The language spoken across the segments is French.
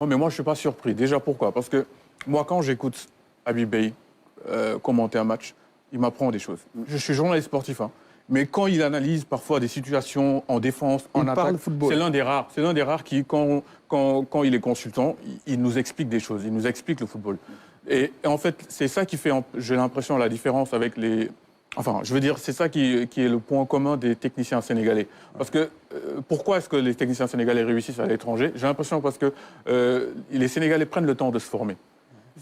Mais moi, je ne suis pas surpris. Déjà, pourquoi? Parce que moi, quand j'écoute Habib Beye commenter un match, il m'apprend des choses. Je suis journaliste sportif, hein, mais quand il analyse parfois des situations en défense, en attaque, c'est l'un des rares. C'est l'un des rares qui, quand il est consultant, il nous explique des choses, il nous explique le football. Et en fait, c'est ça qui fait, j'ai l'impression, la différence avec les... Enfin, je veux dire, c'est ça qui est le point commun des techniciens sénégalais. Parce que, pourquoi est-ce que les techniciens sénégalais réussissent à l'étranger? J'ai l'impression parce que les Sénégalais prennent le temps de se former.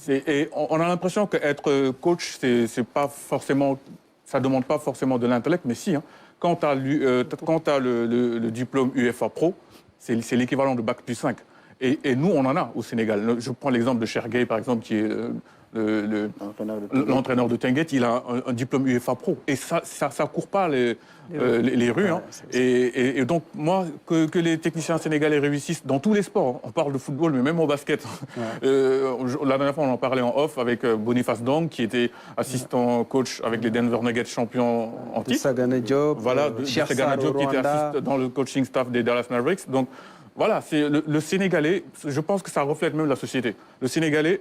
Et on a l'impression qu'être coach, c'est pas forcément, ça ne demande pas forcément de l'intellect, mais si. Hein. Quand tu as, le diplôme UEFA Pro, c'est l'équivalent de Bac plus 5. Et nous, on en a au Sénégal. Je prends l'exemple de Cherguet, par exemple, qui est l'entraîneur de Tenguet. Il a un diplôme UEFA Pro. Et ça court pas les rues. Hein. Et donc, moi, que les techniciens sénégalais réussissent dans tous les sports. Hein. On parle de football, mais même au basket. La dernière fois, on en parlait en off avec Boniface Dong, qui était assistant coach avec les Denver Nuggets champions en titre. Sagana Diop, voilà, Sagana Diop, qui était dans le coaching staff des Dallas Mavericks. Donc, voilà, c'est le Sénégalais, je pense que ça reflète même la société. Le Sénégalais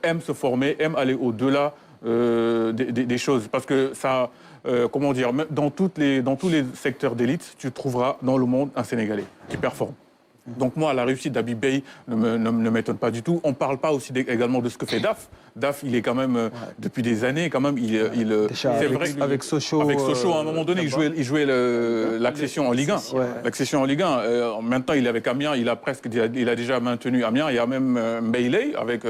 aime se former, aime aller au-delà des choses. Parce que ça, comment dire, dans tous les secteurs d'élite, tu trouveras dans le monde un Sénégalais qui performe. Donc moi, la réussite d'Habib Beye ne m'étonne pas du tout. On ne parle pas aussi également de ce que fait Daf. Daf, il est quand même, depuis des années, quand même, c'est vrai avec Sochaux. Avec Sochaux, à un moment donné, il jouait l'accession en Ligue 1. L'accession en Ligue 1. Maintenant, il est avec Amiens, il a déjà maintenu Amiens. Il y a même Meiley avec...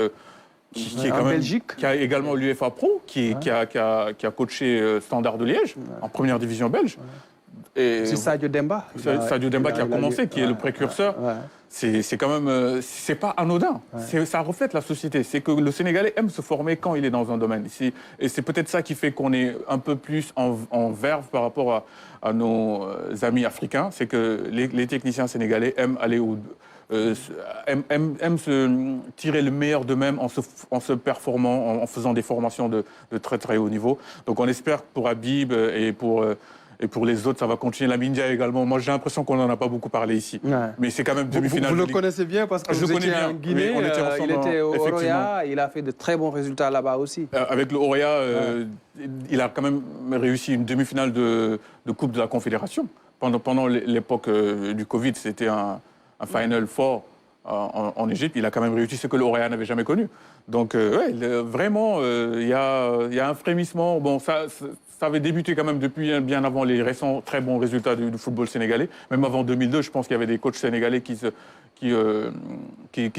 qui est quand même, qui a également l'UEFA Pro, qui a coaché Standard de Liège, en première division belge. C'est Sadio Demba. Sadio Demba qui a commencé, qui est le précurseur. C'est quand même, c'est pas anodin. Ça reflète la société. C'est que le Sénégalais aime se former quand il est dans un domaine. Et c'est peut-être ça qui fait qu'on est un peu plus en verve par rapport à nos amis africains. C'est que les techniciens sénégalais aiment aller aiment se tirer le meilleur d'eux-mêmes en se performant, en faisant des formations de très très haut niveau. Donc on espère que pour Habib et pour les autres, ça va continuer. La Mindia également. Moi, j'ai l'impression qu'on n'en a pas beaucoup parlé ici. Mais c'est quand même demi-finale. Vous le connaissez bien parce que je vous connais étiez bien. en Guinée. Il était au Oroya. Il a fait de très bons résultats là-bas aussi. Avec le Oroya, il a quand même réussi une demi-finale de Coupe de la Confédération. Pendant l'époque du Covid, c'était un Final Four en Égypte. Il a quand même réussi ce que le Oroya n'avait jamais connu. Donc, vraiment, il y a un frémissement. Bon, ça avait débuté quand même depuis bien avant les récents très bons résultats du football sénégalais. Même avant 2002, je pense qu'il y avait des coachs sénégalais qui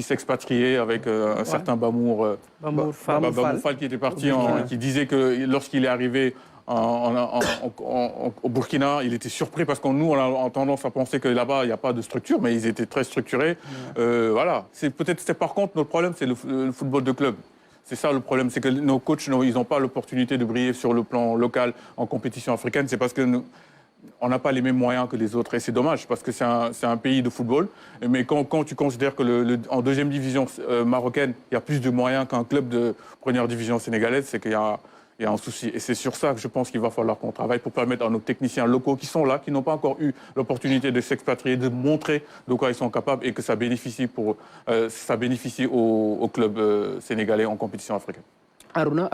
s'expatriaient avec un certain Bamour Fall qui était parti, qui disait que lorsqu'il est arrivé au Burkina, il était surpris parce que nous, on a tendance à penser que là-bas, il n'y a pas de structure, mais ils étaient très structurés. Voilà. Par contre, notre problème, c'est le football de club. C'est ça le problème, c'est que nos coachs, ils n'ont pas l'opportunité de briller sur le plan local en compétition africaine. C'est parce que on n'a pas les mêmes moyens que les autres. Et c'est dommage, parce que c'est un pays de football. Mais quand tu considères que en deuxième division marocaine, il y a plus de moyens qu'un club de première division sénégalaise, c'est qu'il y a un souci. Et c'est sur ça que je pense qu'il va falloir qu'on travaille pour permettre à nos techniciens locaux qui sont là, qui n'ont pas encore eu l'opportunité de s'expatrier, de montrer de quoi ils sont capables et que ça bénéficie au club sénégalais en compétition africaine. Aruna.